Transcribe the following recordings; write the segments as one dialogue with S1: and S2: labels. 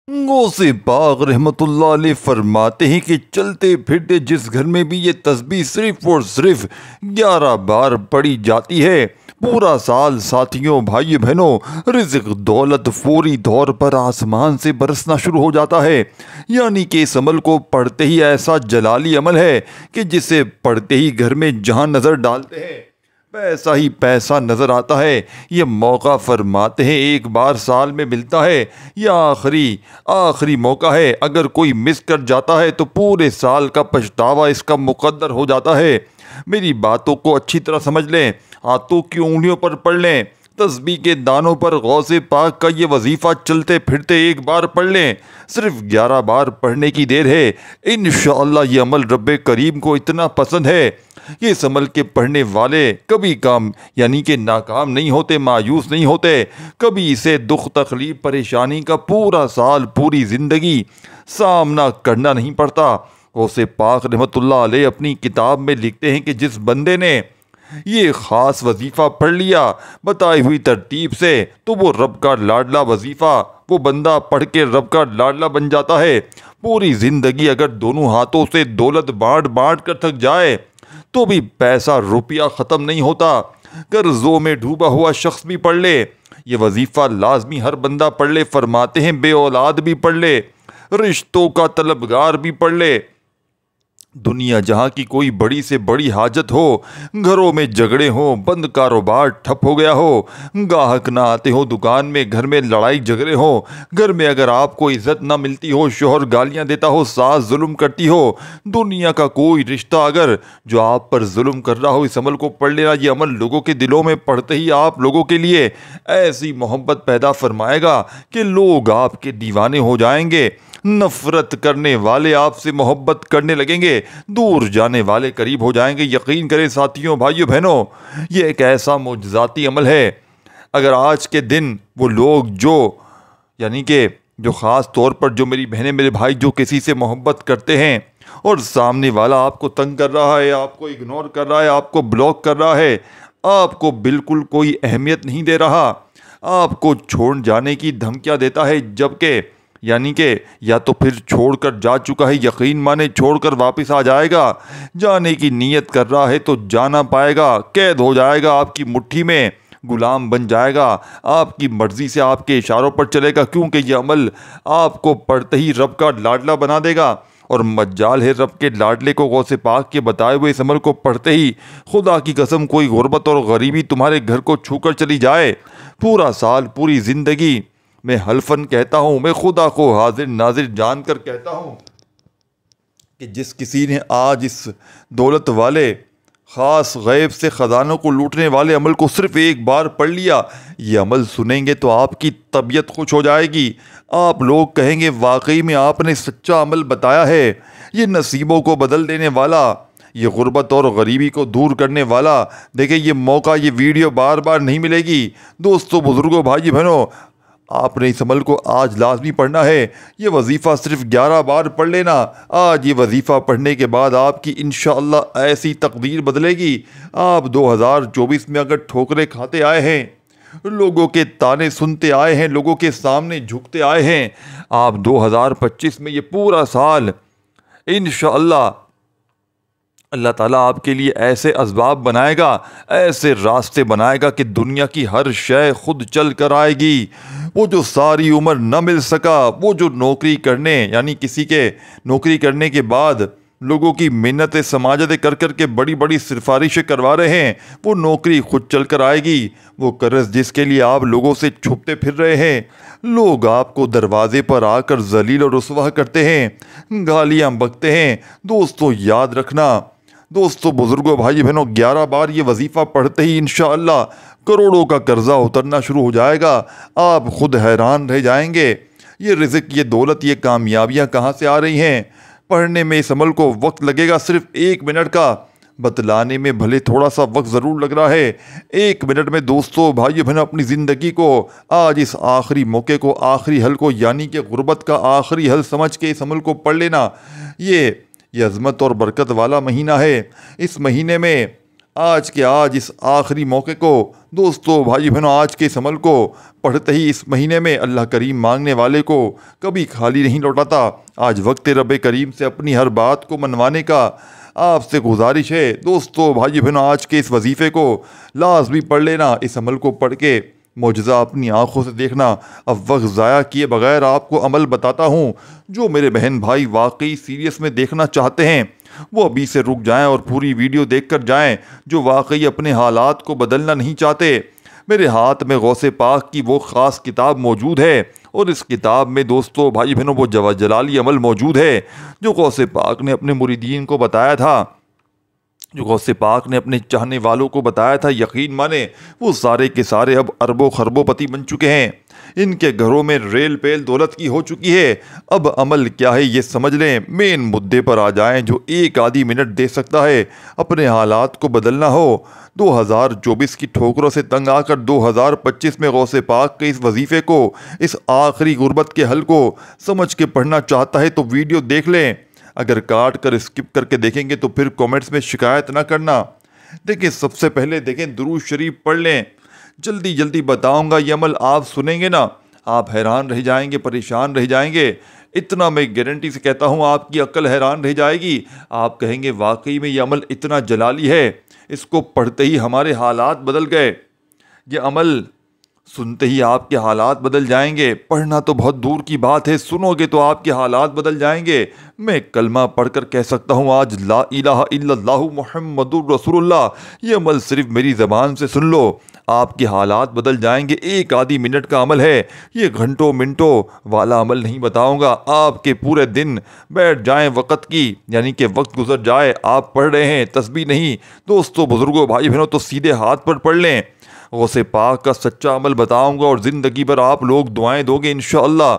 S1: غوث پاک رحمت اللہ علیہ فرماتے ہیں کہ چلتے پھرتے جس گھر میں بھی یہ تسبیح صرف اور صرف 11 بار پڑھی جاتی ہے، پورا سال ساتھیوں بھائی بہنوں رزق دولت فوری طور پر آسمان سے برسنا شروع ہو جاتا ہے۔ یعنی کہ اس عمل کو پڑھتے ہی ایسا جلالی عمل ہے کہ جسے پڑھتے ہی گھر میں جہاں نظر ڈالتے ہیں پیسہ ہی پیسہ نظر آتا ہے۔ یہ موقع فرماتے ہیں ایک بار سال میں ملتا ہے، یہ آخری موقع ہے۔ اگر کوئی مس کر جاتا ہے تو پورے سال کا پچھتاوا اس کا مقدر ہو جاتا ہے۔ میری باتوں کو اچھی طرح سمجھ لیں، ہاتھوں کی انگلیوں پر پڑھ لیں، تسبیح کے دانوں پر غوث پاک کا یہ وظیفہ چلتے پھرتے ایک بار پڑھ لیں۔ صرف 11 بار پڑھنے کی دیر ہے۔ انشاءاللہ یہ عمل رب کریم کو اتنا پسند ہے کہ اس عمل کے پڑھنے والے کبھی یعنی کہ ناکام نہیں ہوتے، مایوس نہیں ہوتے، کبھی اسے دکھ تکلیف پریشانی کا پورا سال پوری زندگی سامنا کرنا نہیں پڑتا۔ غوث پاک رحمت اللہ علیہ اپنی کتاب میں لکھتے ہیں کہ جس بندے نے یہ خاص وظیفہ پڑھ لیا بتائی ہوئی ترتیب سے تو وہ رب کا لاڈلا وظیفہ وہ بندہ پڑھ کے رب کا لاڈلا بن جاتا ہے۔ پوری زندگی اگر دونوں ہاتھوں سے دولت بانٹ بانٹ کر تھک جائے تو بھی پیسہ روپیہ ختم نہیں ہوتا۔ قرضوں میں ڈوبا ہوا شخص بھی پڑھ لے، یہ وظیفہ لازمی ہر بندہ پڑھ لے۔ فرماتے ہیں بے اولاد بھی پڑھ لے، رشتوں کا طلبگار بھی پڑھ لے، دنیا جہاں کی کوئی بڑی سے بڑی حاجت ہو، گھروں میں جھگڑے ہوں، بند کاروبار ٹھپ ہو گیا ہو، گاہک نہ آتے ہو دکان میں، گھر میں لڑائی جھگڑے ہوں، گھر میں اگر آپ کو عزت نہ ملتی ہو، شوہر گالیاں دیتا ہو، ساس ظلم کرتی ہو، دنیا کا کوئی رشتہ اگر جو آپ پر ظلم کر رہا ہو، اس عمل کو پڑھ لینا۔ یہ عمل لوگوں کے دلوں میں پڑھتے ہی آپ لوگوں کے لیے ایسی محبت پیدا فرمائے گا کہ لوگ آپ کے دیوانے ہو جائیں گے، نفرت کرنے والے آپ سے محبت کرنے لگیں گے، دور جانے والے قریب ہو جائیں گے۔ یقین کریں ساتھیوں بھائیوں بہنوں، یہ ایک ایسا معجزاتی عمل ہے۔ اگر آج کے دن وہ لوگ یعنی کہ جو خاص طور پر جو میری بہنیں میرے بھائی جو کسی سے محبت کرتے ہیں اور سامنے والا آپ کو تنگ کر رہا ہے، آپ کو اگنور کر رہا ہے، آپ کو بلاک کر رہا ہے، آپ کو بالکل کوئی اہمیت نہیں دے رہا، آپ کو چھوڑ جانے کی دھمکیاں دیتا ہے، جبکہ یعنی کہ یا تو پھر چھوڑ کر جا چکا ہے، یقین مانے چھوڑ کر واپس آ جائے گا، جانے کی نیت کر رہا ہے تو جانا پائے گا، قید ہو جائے گا، آپ کی مٹھی میں غلام بن جائے گا، آپ کی مرضی سے آپ کے اشاروں پر چلے گا، کیونکہ یہ عمل آپ کو پڑھتے ہی رب کا لاڈلا بنا دے گا۔ اور مجال ہے رب کے لاڈلے کو غوث پاک کے بتائے ہوئے اس عمل کو پڑھتے ہی خدا کی قسم کوئی غربت اور غریبی تمہارے گھر کو چھو کر چلی جائے، پورا سال پوری زندگی میں حلفاً کہتا ہوں، میں خدا کو حاضر ناظر جان کر کہتا ہوں کہ جس کسی نے آج اس دولت والے خاص غیب سے خزانوں کو لوٹنے والے عمل کو صرف ایک بار پڑھ لیا، یہ عمل سنیں گے تو آپ کی طبیعت خوش ہو جائے گی، آپ لوگ کہیں گے واقعی میں آپ نے سچا عمل بتایا ہے، یہ نصیبوں کو بدل دینے والا، یہ غربت اور غریبی کو دور کرنے والا۔ دیکھیں یہ موقع، یہ ویڈیو بار بار نہیں ملے گی۔ دوستوں بزرگوں بھائی بہنوں، آپ نے اس عمل کو آج لازمی پڑھنا ہے۔ یہ وظیفہ صرف 11 بار پڑھ لینا۔ آج یہ وظیفہ پڑھنے کے بعد آپ کی انشاءاللہ ایسی تقدیر بدلے گی۔ آپ 2024 میں اگر ٹھوکریں کھاتے آئے ہیں، لوگوں کے تانے سنتے آئے ہیں، لوگوں کے سامنے جھکتے آئے ہیں، آپ 2025 میں یہ پورا سال انشاءاللہ اللہ تعالیٰ آپ کے لیے ایسے اسباب بنائے گا، ایسے راستے بنائے گا کہ دنیا کی ہر شے خود چل کر آئے گی۔ وہ جو ساری عمر نہ مل سکا، وہ جو نوکری کرنے یعنی کسی کے نوکری کرنے کے بعد لوگوں کی منتیں سماجتیں کر کر کے بڑی بڑی سفارشیں کروا رہے ہیں، وہ نوکری خود چل کر آئے گی۔ وہ قرض جس کے لیے آپ لوگوں سے چھپتے پھر رہے ہیں، لوگ آپ کو دروازے پر آ کر ذلیل و رسوا کرتے ہیں، گالیاں بکتے ہیں، دوستوں یاد رکھنا، دوستوں بزرگوں بھائی بہنوں، 11 بار یہ وظیفہ پڑھتے ہی انشاءاللہ کروڑوں کا قرضہ اترنا شروع ہو جائے گا۔ آپ خود حیران رہ جائیں گے، یہ رزق، یہ دولت، یہ کامیابیاں کہاں سے آ رہی ہیں۔ پڑھنے میں اس عمل کو وقت لگے گا صرف 1 منٹ کا، بتلانے میں بھلے تھوڑا سا وقت ضرور لگ رہا ہے۔ 1 منٹ میں دوستوں بھائی بہنوں اپنی زندگی کو، آج اس آخری موقع کو، آخری حل کو یعنی کہ غربت کا آخری حل سمجھ کے اس عمل کو پڑھ لینا۔ یہ عظمت اور برکت والا مہینہ ہے۔ اس مہینے میں آج کے آج اس آخری موقع کو دوستو بھائی بہنوں، آج کے اس عمل کو پڑھتے ہی اس مہینے میں اللہ کریم مانگنے والے کو کبھی خالی نہیں لوٹاتا۔ آج وقت رب کریم سے اپنی ہر بات کو منوانے کا آپ سے گزارش ہے۔ دوستو بھائی بہنوں، آج کے اس وظیفے کو لازمی پڑھ لینا۔ اس عمل کو پڑھ کے معجزہ اپنی آنکھوں سے دیکھنا۔ اب وقت ضائع کیے بغیر آپ کو عمل بتاتا ہوں۔ جو میرے بہن بھائی واقعی سیریس میں دیکھنا چاہتے ہیں وہ ابھی سے رک جائیں اور پوری ویڈیو دیکھ کر جائیں۔ جو واقعی اپنے حالات کو بدلنا نہیں چاہتے، میرے ہاتھ میں غوث پاک کی وہ خاص کتاب موجود ہے، اور اس کتاب میں دوستو بھائی بہنوں وہ جلالی عمل موجود ہے جو غوث پاک نے اپنے مریدین کو بتایا تھا، جو غوث پاک نے اپنے چاہنے والوں کو بتایا تھا۔ یقین مانے وہ سارے کے سارے اب اربوں خربوں پتی بن چکے ہیں، ان کے گھروں میں ریل پیل دولت کی ہو چکی ہے۔ اب عمل کیا ہے یہ سمجھ لیں، مین مدے پر آ جائیں جو ایک آدھی منٹ دے سکتا ہے۔ اپنے حالات کو بدلنا ہو، 2024 کی ٹھوکروں سے تنگ آ کر 2025 میں غوث پاک کے اس وظیفے کو، اس آخری غربت کے حل کو سمجھ کے پڑھنا چاہتا ہے تو ویڈیو دیکھ لیں۔ اگر کاٹ کر اسکپ کر کے دیکھیں گے تو پھر کومنٹس میں شکایت نہ کرنا۔ دیکھیں سب سے پہلے دیکھیں درود شریف پڑھ لیں۔ جلدی جلدی بتاؤں گا، یہ عمل آپ سنیں گے نا آپ حیران رہ جائیں گے، پریشان رہ جائیں گے۔ اتنا میں گارنٹی سے کہتا ہوں، آپ کی عقل حیران رہ جائے گی۔ آپ کہیں گے واقعی میں یہ عمل اتنا جلالی ہے، اس کو پڑھتے ہی ہمارے حالات بدل گئے۔ یہ عمل سنتے ہی آپ کے حالات بدل جائیں گے۔ پڑھنا تو بہت دور کی بات ہے، سنو گے تو آپ کے حالات بدل جائیں گے۔ میں کلمہ پڑھ کر کہہ سکتا ہوں آج لا الہ الا اللہ محمد الرسول اللہ۔ یہ عمل صرف میری زبان سے سن لو، آپ کے حالات بدل جائیں گے۔ ایک آدھی منٹ کا عمل ہے، یہ گھنٹوں منٹوں والا عمل نہیں بتاؤں گا۔ آپ کے پورے دن بیٹھ جائیں وقت کی، یعنی کہ وقت گزر جائے، آپ پڑھ رہے ہیں تسبیح نہیں۔ دوستو بزرگوں بھائی بہنوں تو سیدھے ہاتھ پر پڑھ لیں۔ غوث پاک کا سچا عمل بتاؤں گا اور زندگی بھر آپ لوگ دعائیں دو گے انشاءاللہ۔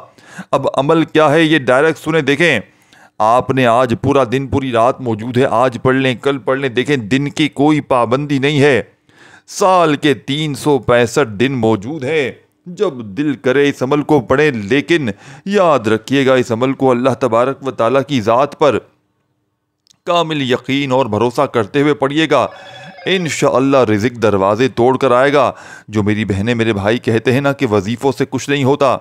S1: اب عمل کیا ہے یہ ڈائریکٹ سنیں۔ دیکھیں آپ نے آج پورا دن پوری رات موجود ہے، آج پڑھ لیں کل پڑھ لیں۔ دیکھیں دن کی کوئی پابندی نہیں ہے، سال کے 365 دن موجود ہیں، جب دل کرے اس عمل کو پڑھیں۔ لیکن یاد رکھیے گا اس عمل کو اللہ تبارک و تعالیٰ کی ذات پر کامل یقین اور بھروسہ کرتے ہوئے پڑھیے گا، انشاءاللہ رزق دروازے توڑ کر آئے گا۔ جو میری بہنیں میرے بھائی کہتے ہیں نا کہ وظیفوں سے کچھ نہیں ہوتا،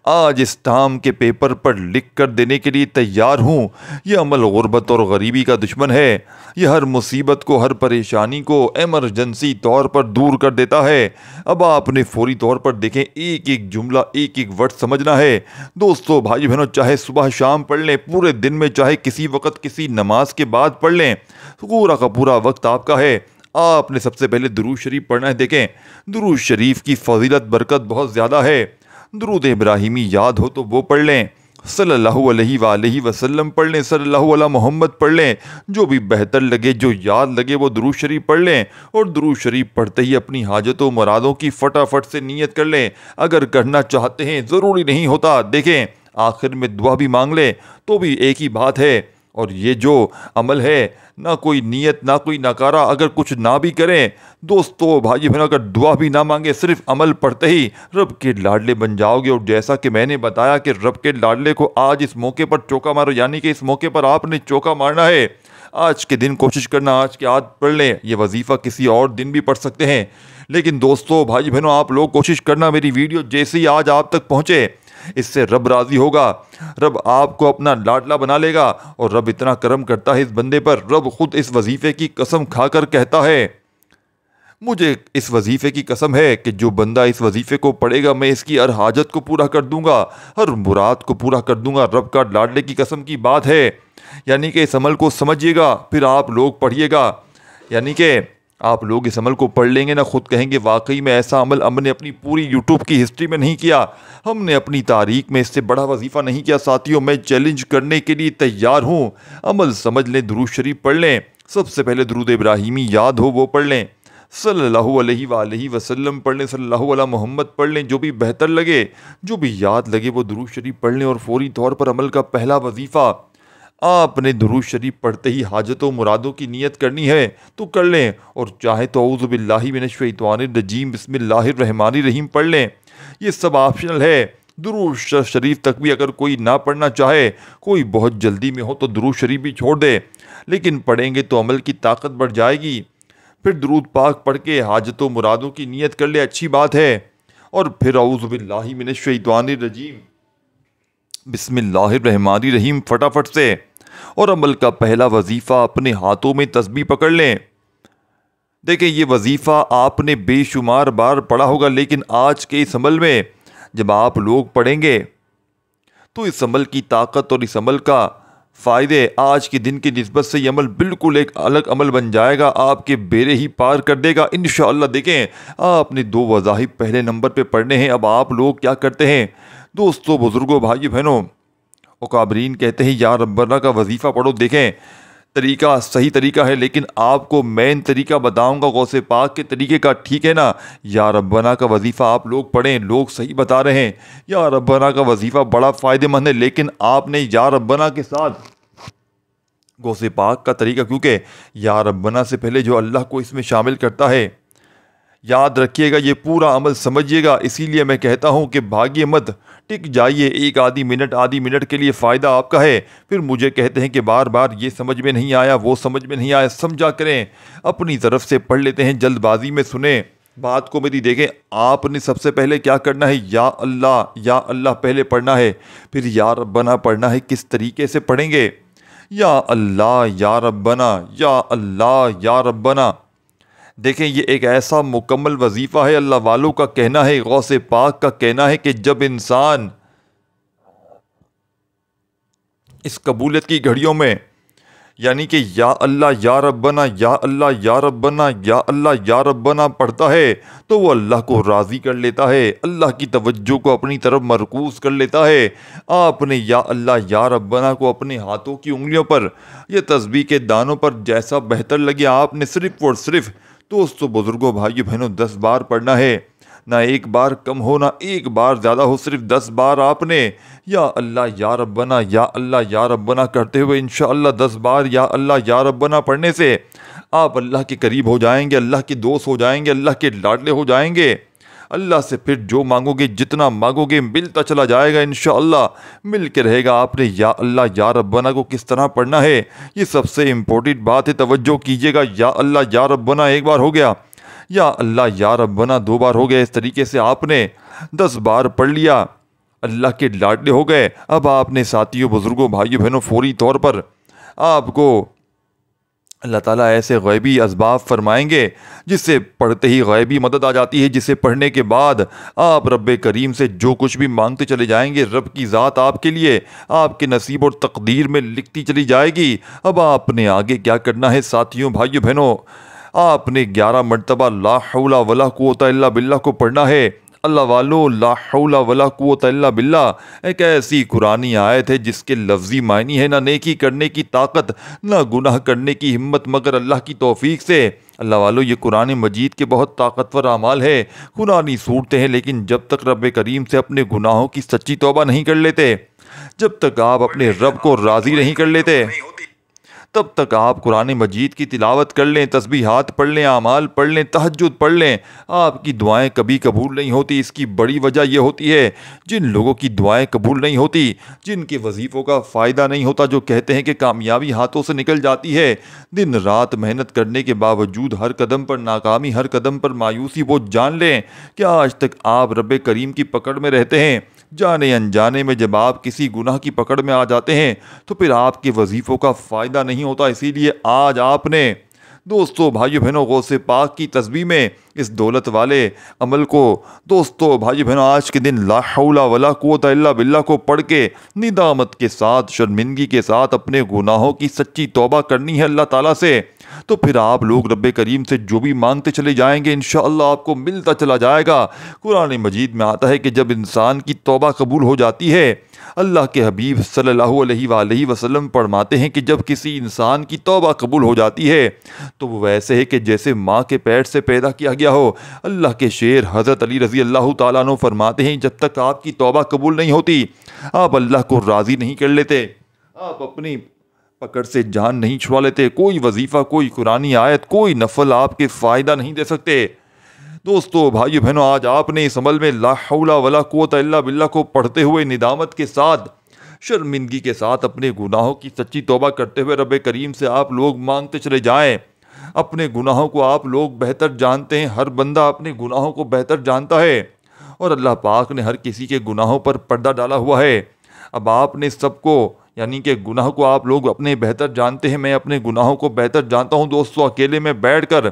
S1: آج اس ٹام کے پیپر پر لکھ کر دینے کے لیے تیار ہوں۔ یہ عمل غربت اور غریبی کا دشمن ہے، یہ ہر مصیبت کو، ہر پریشانی کو ایمرجنسی طور پر دور کر دیتا ہے۔ اب آپ نے فوری طور پر دیکھیں ایک ایک جملہ، ایک ایک ورڈ سمجھنا ہے۔ دوستو بھائی بہنوں چاہے صبح شام پڑھ لیں، پورے دن میں چاہے کسی وقت کسی نماز کے بعد پڑھ لیں، پورا کا پورا وقت آپ کا ہے۔ آپ نے سب سے پہلے درود شریف پڑھنا ہے۔ دیکھیں درود شریف کی فضیلت برکت بہت زیادہ ہے۔ درود ابراہیمی یاد ہو تو وہ پڑھ لیں، صلی اللہ علیہ وآلہ وسلم پڑھ لیں، صلی اللہ علیہ محمد پڑھ لیں، جو بھی بہتر لگے، جو یاد لگے وہ درود شریف پڑھ لیں۔ اور درود شریف پڑھتے ہی اپنی حاجتوں مرادوں کی فٹافٹ سے نیت کر لیں۔ اگر کرنا چاہتے ہیں، ضروری نہیں ہوتا، دیکھیں آخر میں دعا بھی مانگ لیں تو بھی ایک ہی بات ہے۔ اور یہ جو عمل ہے، نہ کوئی نیت نہ کوئی نکارہ، اگر کچھ نہ بھی کریں دوستو بھائی بہنوں، اگر دعا بھی نہ مانگے، صرف عمل پڑھتے ہی رب کے لاڈلے بن جاؤ گے۔ اور جیسا کہ میں نے بتایا کہ رب کے لاڈلے کو آج اس موقع پر چوکا مارو، یعنی کہ اس موقع پر آپ نے چوکا مارنا ہے۔ آج کے دن کوشش کرنا، آج کے آج پڑھ لیں۔ یہ وظیفہ کسی اور دن بھی پڑھ سکتے ہیں، لیکن دوستو بھائی بہنوں آپ لوگ کوشش کرنا میری ویڈیو جیسے ہی آج آپ تک پہنچے، اس سے رب راضی ہوگا، رب آپ کو اپنا لاڈلا بنا لے گا۔ اور رب اتنا کرم کرتا ہے اس بندے پر، رب خود اس وظیفے کی قسم کھا کر کہتا ہے، مجھے اس وظیفے کی قسم ہے کہ جو بندہ اس وظیفے کو پڑھے گا میں اس کی ہر حاجت کو پورا کر دوں گا، ہر مراد کو پورا کر دوں گا۔ رب کا لاڈلے کی قسم کی بات ہے، یعنی کہ اس عمل کو سمجھیے گا، پھر آپ لوگ پڑھیے گا، یعنی کہ آپ لوگ اس عمل کو پڑھ لیں گے نا، خود کہیں گے واقعی میں ایسا عمل ہم نے اپنی پوری یوٹیوب کی ہسٹری میں نہیں کیا، ہم نے اپنی تاریخ میں اس سے بڑا وظیفہ نہیں کیا۔ ساتھیوں میں چیلنج کرنے کے لیے تیار ہوں، عمل سمجھ لیں، درود شریف پڑھ لیں۔ سب سے پہلے درود ابراہیمی یاد ہو وہ پڑھ لیں، صلی اللہ علیہ وآلہ وسلم پڑھ لیں، صلی اللہ علیہ محمد پڑھ لیں، جو بھی بہتر لگے، جو بھی یاد لگے وہ درود شریف پڑھ لیں۔ اور فوری طور پر عمل کا پہلا وظیفہ، آپ نے درود شریف پڑھتے ہی حاجتوں مرادوں کی نیت کرنی ہے تو کر لیں، اور چاہے تو اعوذ باللہ من الشیطان الرجیم بسم اللہ الرحمن الرحیم پڑھ لیں۔ یہ سب آپشنل ہے۔ درود شریف تک بھی اگر کوئی نہ پڑھنا چاہے، کوئی بہت جلدی میں ہو تو درود شریف بھی چھوڑ دے، لیکن پڑھیں گے تو عمل کی طاقت بڑھ جائے گی۔ پھر درود پاک پڑھ کے حاجت و مرادوں کی نیت کر لے، اچھی بات ہے، اور پھر اعوذ باللہ من الشیطان الرجیم بسم اللہ الرحمن الرحیم فٹافٹ سے، اور عمل کا پہلا وظیفہ اپنے ہاتھوں میں تسبیح پکڑ لیں۔ دیکھیں یہ وظیفہ آپ نے بے شمار بار پڑھا ہوگا، لیکن آج کے اس عمل میں جب آپ لوگ پڑھیں گے تو اس عمل کی طاقت اور اس عمل کا فائدے آج کے دن کی نسبت سے یہ عمل بالکل ایک الگ عمل بن جائے گا، آپ کے بیڑے ہی پار کر دے گا انشاءاللہ۔ دیکھیں آپ نے 2 وظائف پہلے نمبر پہ پڑھنے ہیں، اب آپ لوگ کیا کرتے ہیں دوستو، بزرگوں، بھائی بہنوں، اکابرین کہتے ہیں یا ربنا کا وظیفہ پڑھو۔ دیکھیں طریقہ صحیح طریقہ ہے، لیکن آپ کو مین طریقہ بتاؤں گا غوث پاک کے طریقے کا، ٹھیک ہے نا؟ یا ربنا کا وظیفہ آپ لوگ پڑھیں، لوگ صحیح بتا رہے ہیں، یا ربنا کا وظیفہ بڑا فائدہ مند ہے، لیکن آپ نے یا ربنا کے ساتھ غوث پاک کا طریقہ، کیونکہ یا ربنا سے پہلے جو اللہ کو اس میں شامل کرتا ہے، یاد رکھیے گا، یہ پورا عمل سمجھیے گا۔ اسی لیے میں کہتا ہوں کہ بھاگیے مت، ٹک جائیے، ایک آدھی منٹ کے لیے فائدہ آپ کا ہے۔ پھر مجھے کہتے ہیں کہ بار بار یہ سمجھ میں نہیں آیا، وہ سمجھ میں نہیں آیا، سمجھا کریں، اپنی طرف سے پڑھ لیتے ہیں، جلد بازی میں سنیں بات کو میری۔ دیکھیں آپ نے سب سے پہلے کیا کرنا ہے، یا اللہ پہلے پڑھنا ہے، پھر یا ربنا پڑھنا ہے۔ کس طریقے سے پڑھیں گے؟ یا اللہ یا ربنا، یا اللہ یا ربنا۔ دیکھیں یہ ایک ایسا مکمل وظیفہ ہے، اللہ والوں کا کہنا ہے، غوث پاک کا کہنا ہے کہ جب انسان اس قبولیت کی گھڑیوں میں یعنی کہ یا اللہ یا ربنا، یا اللہ یا ربنا، یا اللہ یا ربنا پڑھتا ہے تو وہ اللہ کو راضی کر لیتا ہے، اللہ کی توجہ کو اپنی طرف مرکوز کر لیتا ہے۔ آپ نے یا اللہ یا ربنا کو اپنے ہاتھوں کی انگلیوں پر یا تسبیح کے دانوں پر جیسا بہتر لگے آپ نے صرف اور صرف دوستو، بزرگوں، بھائیو، بہنوں 10 بار پڑھنا ہے، نہ ایک بار کم ہو نہ ایک بار زیادہ ہو، صرف 10 بار آپ نے یا اللہ یا ربنا، یا اللہ یا ربنا کرتے ہوئے انشاءاللہ 10 بار یا اللہ یا ربنا پڑھنے سے آپ اللہ کے قریب ہو جائیں گے، اللہ کے دوست ہو جائیں گے، اللہ کے لاڈلے ہو جائیں گے۔ اللہ سے پھر جو مانگو گے، جتنا مانگو گے ملتا چلا جائے گا انشاءاللہ، مل کے رہے گا۔ آپ نے یا اللہ یا ربنا کو کس طرح پڑھنا ہے، یہ سب سے امپورٹنٹ بات ہے، توجہ کیجئے گا۔ یا اللہ یا ربنا ایک بار ہو گیا، یا اللہ یا ربنا 2 بار ہو گیا، اس طریقے سے آپ نے 10 بار پڑھ لیا، اللہ کے لاڈلے ہو گئے۔ اب آپ نے ساتھیوں، بزرگوں، بھائیوں، بہنوں فوری طور پر آپ کو اللہ تعالیٰ ایسے غیبی اسباب فرمائیں گے جس سے پڑھتے ہی غیبی مدد آ جاتی ہے، جسے پڑھنے کے بعد آپ رب کریم سے جو کچھ بھی مانگتے چلے جائیں گے، رب کی ذات آپ کے لیے آپ کے نصیب اور تقدیر میں لکھتی چلی جائے گی۔ اب آپ نے آگے کیا کرنا ہے ساتھیوں، بھائیوں، بہنوں، آپ نے 11 مرتبہ لا حول ولا قوت الا باللہ کو پڑھنا ہے۔ اللہ والو، لا حول ولا قوت الا باللہ ایک ایسی قرآنی آیت ہے جس کے لفظی معنی ہے نہ نیکی کرنے کی طاقت، نہ گناہ کرنے کی ہمت، مگر اللہ کی توفیق سے۔ اللہ والو، یہ قرآن مجید کے بہت طاقتور اعمال ہے، قرآنی صورتیں ہیں، لیکن جب تک رب کریم سے اپنے گناہوں کی سچی توبہ نہیں کر لیتے، جب تک آپ اپنے رب کو راضی نہیں کر لیتے، تب تک آپ قرآن مجید کی تلاوت کر لیں، تسبیحات پڑھ لیں، اعمال پڑھ لیں، تہجد پڑھ لیں، آپ کی دعائیں کبھی قبول نہیں ہوتی۔ اس کی بڑی وجہ یہ ہوتی ہے، جن لوگوں کی دعائیں قبول نہیں ہوتی، جن کے وظیفوں کا فائدہ نہیں ہوتا، جو کہتے ہیں کہ کامیابی ہاتھوں سے نکل جاتی ہے، دن رات محنت کرنے کے باوجود ہر قدم پر ناکامی، ہر قدم پر مایوسی، وہ جان لیں کہ آج تک آپ رب کریم کی پکڑ میں رہتے ہیں۔ جانے انجانے میں جب آپ کسی گناہ کی پکڑ میں آ جاتے ہیں تو پھر آپ کے وظیفوں کا فائدہ نہیں ہوتا۔ اسی لیے آج آپ نے دوستو، بھائیو، بہنوں غوث پاک کی تسبیح میں اس دولت والے عمل کو دوستو، بھائیو، بہنوں آج کے دن لا حول ولا قوت الا باللہ کو پڑھ کے ندامت کے ساتھ، شرمندگی کے ساتھ اپنے گناہوں کی سچی توبہ کرنی ہے اللہ تعالیٰ سے۔ تو پھر آپ لوگ رب کریم سے جو بھی مانگتے چلے جائیں گے انشاءاللہ آپ کو ملتا چلا جائے گا۔ قرآن مجید میں آتا ہے کہ جب انسان کی توبہ قبول ہو جاتی ہے، اللہ کے حبیب صلی اللہ علیہ وآلہ وسلم فرماتے ہیں کہ جب کسی انسان کی توبہ قبول ہو جاتی ہے تو وہ ویسے ہے کہ جیسے ماں کے پیٹ سے پیدا کیا گیا ہو۔ اللہ کے شیر حضرت علی رضی اللہ تعالیٰ عنہ فرماتے ہیں جب تک آپ کی توبہ قبول نہیں ہوتی، آپ اللہ کو راضی نہیں کر لیتے، آپ اپنی پکڑ سے جان نہیں چھڑا لیتے، کوئی وظیفہ، کوئی قرآنی آیت، کوئی نفل آپ کے فائدہ نہیں دے سکتے۔ دوستو، بھائیو، بہنوں آج آپ نے اس عمل میں لا حول ولا قوت الا باللہ کو پڑھتے ہوئے ندامت کے ساتھ، شرمندگی کے ساتھ اپنے گناہوں کی سچی توبہ کرتے ہوئے رب کریم سے آپ لوگ مانگتے چلے جائیں۔ اپنے گناہوں کو آپ لوگ بہتر جانتے ہیں، ہر بندہ اپنے گناہوں کو بہتر جانتا ہے، اور اللہ پاک نے ہر کسی کے گناہوں پر پردہ ڈالا ہوا ہے۔ اب آپ نے سب کو یعنی کہ گناہ کو آپ لوگ اپنے بہتر جانتے ہیں، میں اپنے گناہوں کو بہتر جانتا ہوں۔ دوستو، اکیلے میں بیٹھ کر،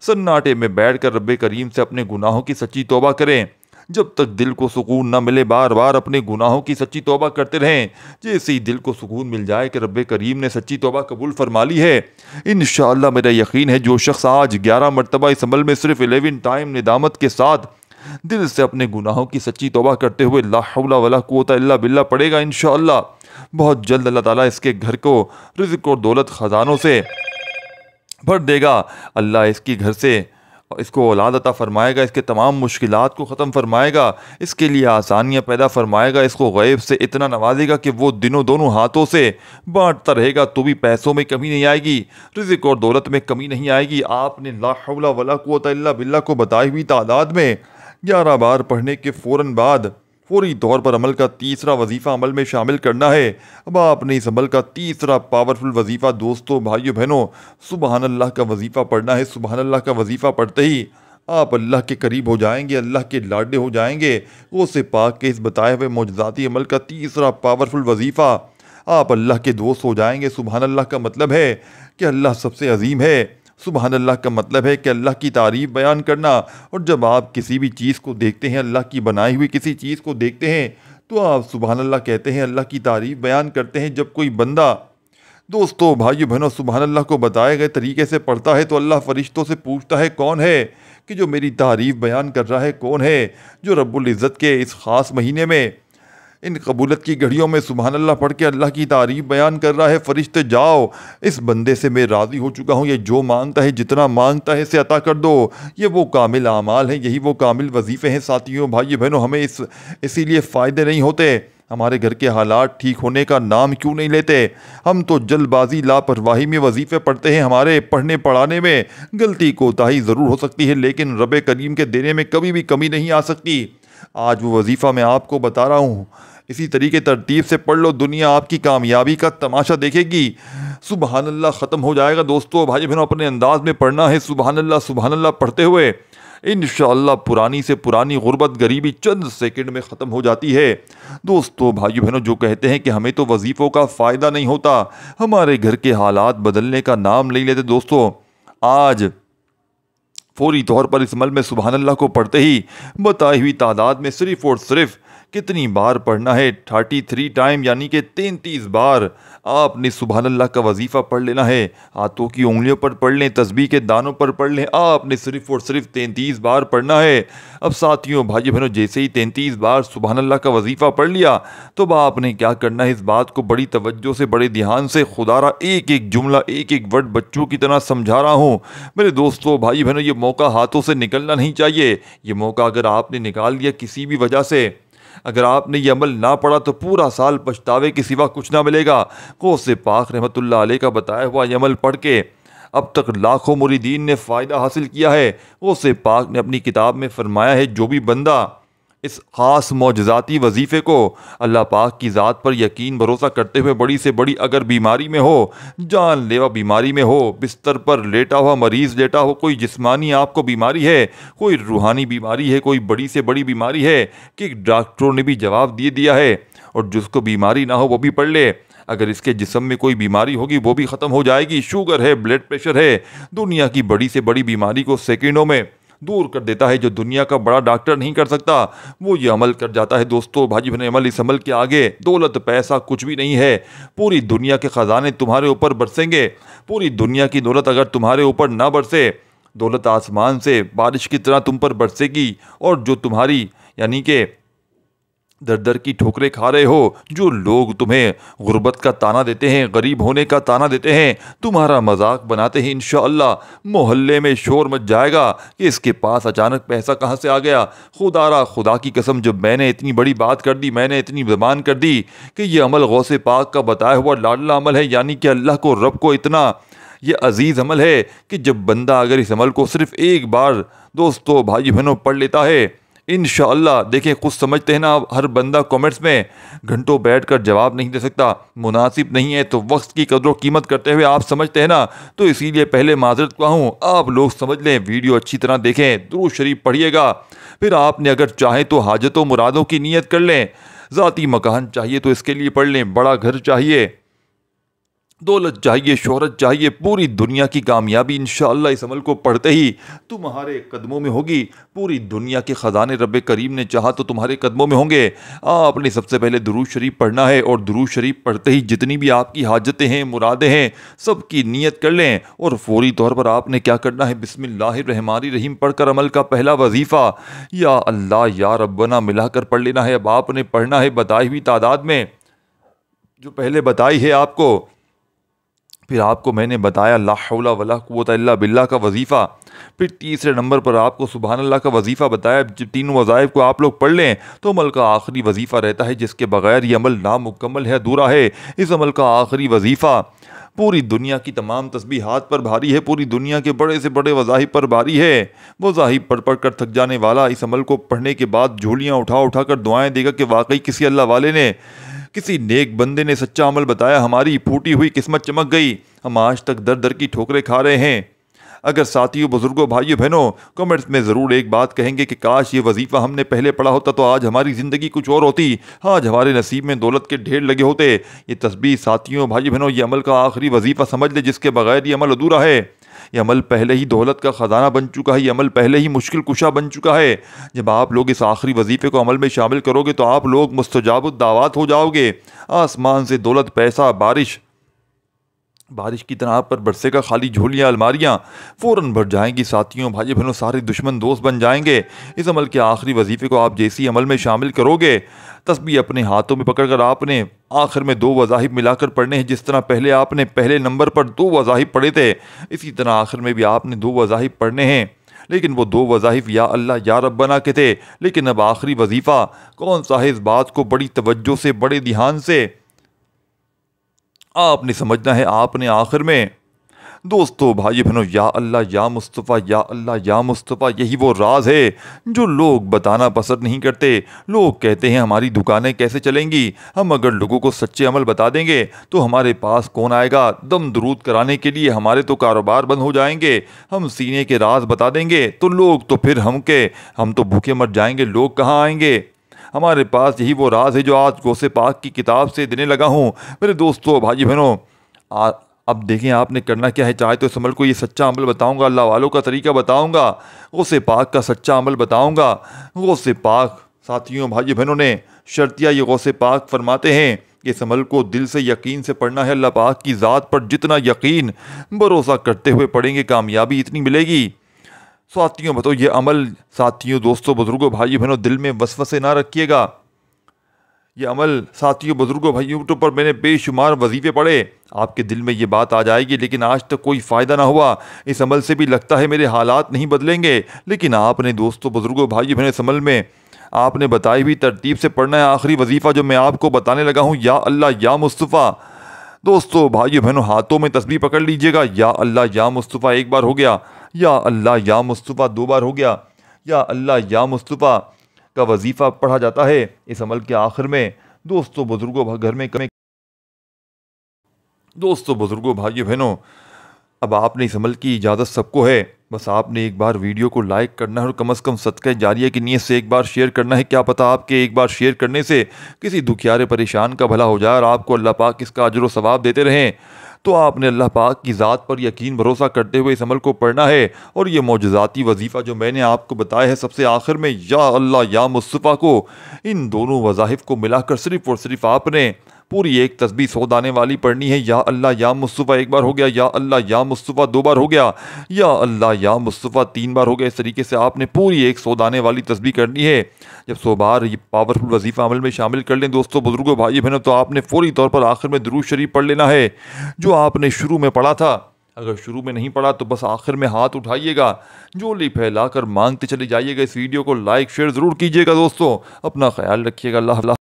S1: سناٹے میں بیٹھ کر رب کریم سے اپنے گناہوں کی سچی توبہ کریں۔ جب تک دل کو سکون نہ ملے بار بار اپنے گناہوں کی سچی توبہ کرتے رہیں۔ جیسے ہی دل کو سکون مل جائے کہ رب کریم نے سچی توبہ قبول فرما لی ہے، انشاءاللہ میرا یقین ہے جو شخص آج 11 مرتبہ اس عمل میں صرف 11 ٹائم ندامت کے ساتھ دل سے اپنے گناہوں کی سچی توبہ کرتے ہوئے لا حول ولا قوت الا باللہ پڑھے گا، انشاءاللہ بہت جلد اللہ تعالیٰ اس کے گھر کو رزق اور دولت خزانوں سے بھر دے گا۔ اللہ اس کی گھر سے اس کو اولاد عطا فرمائے گا، اس کے تمام مشکلات کو ختم فرمائے گا، اس کے لیے آسانیاں پیدا فرمائے گا، اس کو غیب سے اتنا نوازے گا کہ وہ دونوں ہاتھوں سے بانٹتا رہے گا تو بھی پیسوں میں کمی نہیں آئے گی، رزق اور دولت میں کمی نہیں آئے گی۔ آپ نے لا حول ولا قوت الا باللہ کو بتائی ہوئی تعداد میں 11 بار پڑھنے کے فوراً بعد فوری طور پر عمل کا تیسرا وظیفہ عمل میں شامل کرنا ہے۔ اب آپ نے اس عمل کا تیسرا پاورفل وظیفہ دوستوں، بھائیو بہنوں، سبحان اللہ کا وظیفہ پڑھنا ہے۔ سبحان اللہ کا وظیفہ پڑھتے ہی آپ اللہ کے قریب ہو جائیں گے، اللہ کے لاڈلے ہو جائیں گے۔ غوث پاک کے اس بتائے ہوئے معجزاتی عمل کا تیسرا پاورفل وظیفہ، آپ اللہ کے دوست ہو جائیں گے۔ سبحان اللہ کا مطلب ہے کہ اللہ سب سے عظیم ہے۔ سبحان اللہ کا مطلب ہے کہ اللہ کی تعریف بیان کرنا، اور جب آپ کسی بھی چیز کو دیکھتے ہیں، اللہ کی بنائی ہوئی کسی چیز کو دیکھتے ہیں تو آپ سبحان اللہ کہتے ہیں، اللہ کی تعریف بیان کرتے ہیں۔ جب کوئی بندہ دوستو، بھائیو بہنوں، سبحان اللہ کو بتائے گئے طریقے سے پڑھتا ہے تو اللہ فرشتوں سے پوچھتا ہے کون ہے کہ جو میری تعریف بیان کر رہا ہے، کون ہے جو رب العزت کے اس خاص مہینے میں ان قبولت کی گھڑیوں میں سبحان اللہ پڑھ کے اللہ کی تعریف بیان کر رہا ہے۔ فرشتے جاؤ، اس بندے سے میں راضی ہو چکا ہوں، یہ جو مانگتا ہے، جتنا مانگتا ہے اسے عطا کر دو۔ یہ وہ کامل اعمال ہیں، یہی وہ کامل وظیفے ہیں۔ ساتھیوں، بھائیو بہنوں، ہمیں اسی لیے فائدے نہیں ہوتے، ہمارے گھر کے حالات ٹھیک ہونے کا نام کیوں نہیں لیتے؟ ہم تو جلد بازی لاپرواہی میں وظیفے پڑھتے ہیں۔ ہمارے پڑھنے پڑھانے میں غلطی کوتاہی ضرور ہو سکتی ہے، لیکن رب کریم کے دینے میں کبھی بھی کمی نہیں آ سکتی۔ آج وہ وظیفہ میں آپ کو بتا رہا ہوں، اسی طریقے ترتیب سے پڑھ لو، دنیا آپ کی کامیابی کا تماشا دیکھے گی۔ سبحان اللہ ختم ہو جائے گا۔ دوستو، بھائی بہنوں، اپنے انداز میں پڑھنا ہے سبحان اللہ پڑھتے ہوئے انشاءاللہ پرانی سے پرانی غربت غریبی چند سیکنڈ میں ختم ہو جاتی ہے۔ دوستو، بھائی بہنوں، جو کہتے ہیں کہ ہمیں تو وظیفوں کا فائدہ نہیں ہوتا، ہمارے گھر کے حالات بدلنے کا نام نہیں لیتے، دوستو آج فوری طور پر اس عمل میں سبحان اللہ کو پڑھتے ہی بتائی ہوئی تعداد میں صرف اور صرف کتنی بار پڑھنا ہے؟ 33 ٹائم، یعنی کہ 33 بار آپ نے سبحان اللہ کا وظیفہ پڑھ لینا ہے۔ ہاتھوں کی انگلیوں پر پڑھ لیں، تسبیح کے دانوں پر پڑھ لیں، آپ نے صرف اور صرف 33 بار پڑھنا ہے۔ اب ساتھیوں، بھائی بہنوں، جیسے ہی 33 بار سبحان اللہ کا وظیفہ پڑھ لیا تو اب آپ نے کیا کرنا ہے؟ اس بات کو بڑی توجہ سے، بڑے دھیان سے، خدا را ایک ایک جملہ، ایک ایک ورڈ بچوں کی طرح سمجھا رہا ہوں میرے دوستو، بھائی بہنوں، یہ موقع ہاتھوں سے نکلنا نہیں چاہیے۔ یہ موقع اگر آپ نے نکال لیا کسی بھی وجہ سے، اگر آپ نے یہ عمل نہ پڑھا تو پورا سال پچھتاوے کے سوا کچھ نہ ملے گا۔ غوث پاک رحمۃ اللہ علیہ کا بتایا ہوا یہ عمل پڑھ کے اب تک لاکھوں مریدین نے فائدہ حاصل کیا ہے۔ غوث پاک نے اپنی کتاب میں فرمایا ہے، جو بھی بندہ اس خاص معجزاتی وظیفے کو اللہ پاک کی ذات پر یقین بھروسہ کرتے ہوئے بڑی سے بڑی اگر بیماری میں ہو، جان لیوا بیماری میں ہو، بستر پر لیٹا ہوا مریض لیٹا ہو، کوئی جسمانی آپ کو بیماری ہے، کوئی روحانی بیماری ہے، کوئی بڑی سے بڑی بیماری ہے کہ ڈاکٹروں نے بھی جواب دیا ہے، اور جس کو بیماری نہ ہو وہ بھی پڑھ لے، اگر اس کے جسم میں کوئی بیماری ہوگی وہ بھی ختم ہو جائے گی۔ شوگر ہے، بلڈ پریشر ہے، دنیا کی بڑی سے بڑی بیماری کو سیکنڈوں میں دور کر دیتا ہے۔ جو دنیا کا بڑا ڈاکٹر نہیں کر سکتا وہ یہ عمل کر جاتا ہے۔ دوستو، بھائی بہن، اس عمل کے آگے دولت پیسہ کچھ بھی نہیں ہے۔ پوری دنیا کے خزانے تمہارے اوپر برسیں گے، پوری دنیا کی دولت اگر تمہارے اوپر نہ برسے، دولت آسمان سے بارش کی طرح تم پر برسے گی، اور جو تمہاری یعنی کہ در در کی ٹھوکریں کھا رہے ہو، جو لوگ تمہیں غربت کا تانا دیتے ہیں، غریب ہونے کا تانا دیتے ہیں، تمہارا مذاق بناتے ہیں، انشاءاللہ محلے میں شور مچ جائے گا کہ اس کے پاس اچانک پیسہ کہاں سے آ گیا۔ خدا کی قسم، جب میں نے اتنی بڑی بات کر دی، میں نے اتنی زبان کر دی کہ یہ عمل غوث پاک کا بتایا ہوا لاڈلا عمل ہے، یعنی کہ اللہ کو، رب کو اتنا یہ عزیز عمل ہے کہ جب بندہ اگر اس عمل کو صرف ایک بار دوستو، بھائی بہنوں، پڑھ لیتا ہے، انشاءاللہ دیکھیں کچھ سمجھتے ہیں نا ہر بندہ کامنٹس میں گھنٹوں بیٹھ کر جواب نہیں دے سکتا، مناسب نہیں ہے، تو وقت کی قدر و قیمت کرتے ہوئے آپ سمجھتے ہیں نا، تو اسی لیے پہلے معذرت خواہ ہوں، آپ لوگ سمجھ لیں، ویڈیو اچھی طرح دیکھیں، درود شریف پڑھیے گا، پھر آپ نے اگر چاہیں تو حاجتوں مرادوں کی نیت کر لیں، ذاتی مکان چاہیے تو اس کے لیے پڑھ لیں، بڑا گھر چاہیے، دولت چاہیے، شہرت چاہیے، پوری دنیا کی کامیابی انشاءاللہ اس عمل کو پڑھتے ہی تمہارے قدموں میں ہوگی، پوری دنیا کے خزانے رب کریم نے چاہا تو تمہارے قدموں میں ہوں گے۔ آپ نے سب سے پہلے درود شریف پڑھنا ہے، اور درود شریف پڑھتے ہی جتنی بھی آپ کی حاجتیں ہیں، مرادیں ہیں، سب کی نیت کر لیں، اور فوری طور پر آپ نے کیا کرنا ہے، بسم اللہ الرحمن الرحیم پڑھ کر عمل کا پہلا وظیفہ یا اللہ یا ربنا ملا کر پڑھ لینا ہے۔ اب آپ نے پڑھنا ہے بتائی ہوئی تعداد میں، جو پہلے بتائی ہے آپ کو، پھر آپ کو میں نے بتایا لا حول ولا قوت الا باللہ کا وظیفہ، پھر تیسرے نمبر پر آپ کو سبحان اللہ کا وظیفہ بتایا۔ جب تینوں وظائف کو آپ لوگ پڑھ لیں تو عمل کا آخری وظیفہ رہتا ہے جس کے بغیر یہ عمل نامکمل ہے، ادھورا ہے۔ اس عمل کا آخری وظیفہ پوری دنیا کی تمام تسبیحات پر بھاری ہے، پوری دنیا کے بڑے سے بڑے وظائف پر بھاری ہے۔ وظائف پڑھ پڑھ کر تھک جانے والا اس عمل کو پڑھنے کے بعد جھولیاں اٹھا اٹھا کر دعائیں دے گا کہ واقعی کسی اللہ والے نے، کسی نیک بندے نے سچا عمل بتایا، ہماری پھوٹی ہوئی قسمت چمک گئی، ہم آج تک در در کی ٹھوکریں کھا رہے ہیں۔ اگر ساتھیوں، بزرگوں، بھائیوں، بہنوں کمنٹس میں ضرور ایک بات کہیں گے کہ کاش یہ وظیفہ ہم نے پہلے پڑھا ہوتا تو آج ہماری زندگی کچھ اور ہوتی، آج ہمارے نصیب میں دولت کے ڈھیر لگے ہوتے۔ یہ تسبیح ساتھیوں، بھائیوں، بہنوں، یہ عمل کا آخری وظیفہ سمجھ لے جس کے بغیر یہ عمل ادھورا ہے۔ یہ عمل پہلے ہی دولت کا خزانہ بن چکا ہے، یہ عمل پہلے ہی مشکل کشا بن چکا ہے۔ جب آپ لوگ اس آخری وظیفے کو عمل میں شامل کرو گے تو آپ لوگ مستجاب الدعوات ہو جاؤ گے، آسمان سے دولت، پیسہ، بارش کی طرح آپ پر برسے گا، خالی جھولیاں، الماریاں فوراً بھر جائیں گی۔ ساتھیوں، بھائی بہنوں، سارے دشمن دوست بن جائیں گے۔ اس عمل کے آخری وظیفے کو آپ جیسی عمل میں شامل کرو گے، تسبیح اپنے ہاتھوں میں پکڑ کر آپ نے آخر میں 2 وظائف ملا کر پڑھنے ہیں۔ جس طرح پہلے آپ نے پہلے نمبر پر 2 وظائف پڑھے تھے، اسی طرح آخر میں بھی آپ نے 2 وظائف پڑھنے ہیں، لیکن وہ 2 وظائف یا اللہ یا ربنا کے تھے۔ لیکن اب آخری وظیفہ کون سا ہے، اس بات کو بڑی توجہ سے، بڑے دھیان سے آپ نے سمجھنا ہے۔ آپ نے آخر میں دوستو، بھائی بہنوں، یا اللہ یا مصطفیٰ، یا اللہ یا مصطفیٰ، یہی وہ راز ہے جو لوگ بتانا پسند نہیں کرتے۔ لوگ کہتے ہیں ہماری دکانیں کیسے چلیں گی، ہم اگر لوگوں کو سچے عمل بتا دیں گے تو ہمارے پاس کون آئے گا دم درود کرانے کے لیے، ہمارے تو کاروبار بند ہو جائیں گے۔ ہم سینے کے راز بتا دیں گے تو لوگ تو پھر ہم تو بھوکے مر جائیں گے، لوگ کہاں آئیں گے۔ ہمارے پاس یہی وہ راز ہے جو آج غوث پاک کی کتاب سے دینے لگا ہوں۔ میرے دوستو، بھائی بہنوں، اب دیکھیں آپ نے کرنا کیا ہے۔ چاہے تو اس عمل کو، یہ سچا عمل بتاؤں گا، اللہ والوں کا طریقہ بتاؤں گا، غوث پاک کا سچا عمل بتاؤں گا۔ غوث پاک، ساتھیوں، بھائی بہنوں نے شرطیہ یہ غوث پاک فرماتے ہیں کہ اس عمل کو دل سے یقین سے پڑھنا ہے۔ اللہ پاک کی ذات پر جتنا یقین، بھروسہ کرتے ہوئے پڑھیں گے، کامیابی اتنی ملے گی۔ ساتھیوں بتاؤ یہ عمل، ساتھیوں، دوستوں، بزرگوں، بھائی بہنوں، دل میں وسوسے نہ رکھیے گا۔ یہ عمل، ساتھیوں، بزرگوں، بھائیوں، پر میں نے بے شمار وظیفے پڑھے، آپ کے دل میں یہ بات آ جائے گی، لیکن آج تک کوئی فائدہ نہ ہوا۔ اس عمل سے بھی لگتا ہے میرے حالات نہیں بدلیں گے، لیکن آپ نے دوستوں، بزرگوں، بھائیوں، بہنوں، اس عمل میں آپ نے بتائی ہوئی ترتیب سے پڑھنا ہے۔ آخری وظیفہ جو میں آپ کو بتانے لگا ہوں، یا اللہ یا مصطفیٰ، دوستوں، بھائیوں، بہنوں، ہاتھوں میں تسبیح پکڑ لیجئے گا۔ یا اللہ یا مصطفیٰ 1 بار ہو گیا، یا اللہ یا مصطفیٰ 2 بار ہو گیا، یا اللہ یا مصطفیٰ کا وظیفہ پڑھا جاتا ہے اس عمل کے آخر میں۔ دوستوں، بزرگوں، گھر میں دوستوں، بزرگوں، بھائیوں، بہنوں، اب آپ نے اس عمل کی اجازت سب کو ہے، بس آپ نے ایک بار ویڈیو کو لائک کرنا ہے اور کم از کم صدقہ جاریہ کی نیت سے ایک بار شیئر کرنا ہے۔ کیا پتہ آپ کے ایک بار شیئر کرنے سے کسی دکھیارے پریشان کا بھلا ہو جائے اور آپ کو اللہ پاک اس کا اجر و ثواب دیتے رہیں۔ تو آپ نے اللہ پاک کی ذات پر یقین بھروسہ کرتے ہوئے اس عمل کو پڑھنا ہے، اور یہ معجزاتی وظیفہ جو میں نے آپ کو بتایا ہے، سب سے آخر میں یا اللہ یا مصطفیٰ کو، ان دونوں وظائف کو ملا کر صرف اور صرف آپ نے پوری ایک تسبیح 100 دانے والی پڑھنی ہے۔ یا اللہ یا مصطفیٰ 1 بار ہو گیا، یا اللہ یا مصطفیٰ 2 بار ہو گیا، یا اللہ یا مصطفیٰ 3 بار ہو گیا۔ اس طریقے سے آپ نے پوری ایک 100 دانے والی تسبیح کرنی ہے۔ جب 100 بار یہ پاورفل وظیفہ عمل میں شامل کر لیں دوستوں، بزرگوں، بھائی بہنوں، تو آپ نے فوری طور پر آخر میں درود شریف پڑھ لینا ہے جو آپ نے شروع میں پڑھا تھا۔ اگر شروع میں نہیں پڑھا تو بس آخر میں ہاتھ اٹھائیے گا، جھولی پھیلا کر مانگتے چلے جائیے گا۔ اس ویڈیو کو لائک شیئر ضرور کیجیے گا دوستوں، اپنا خیال رکھیے گا۔ اللہ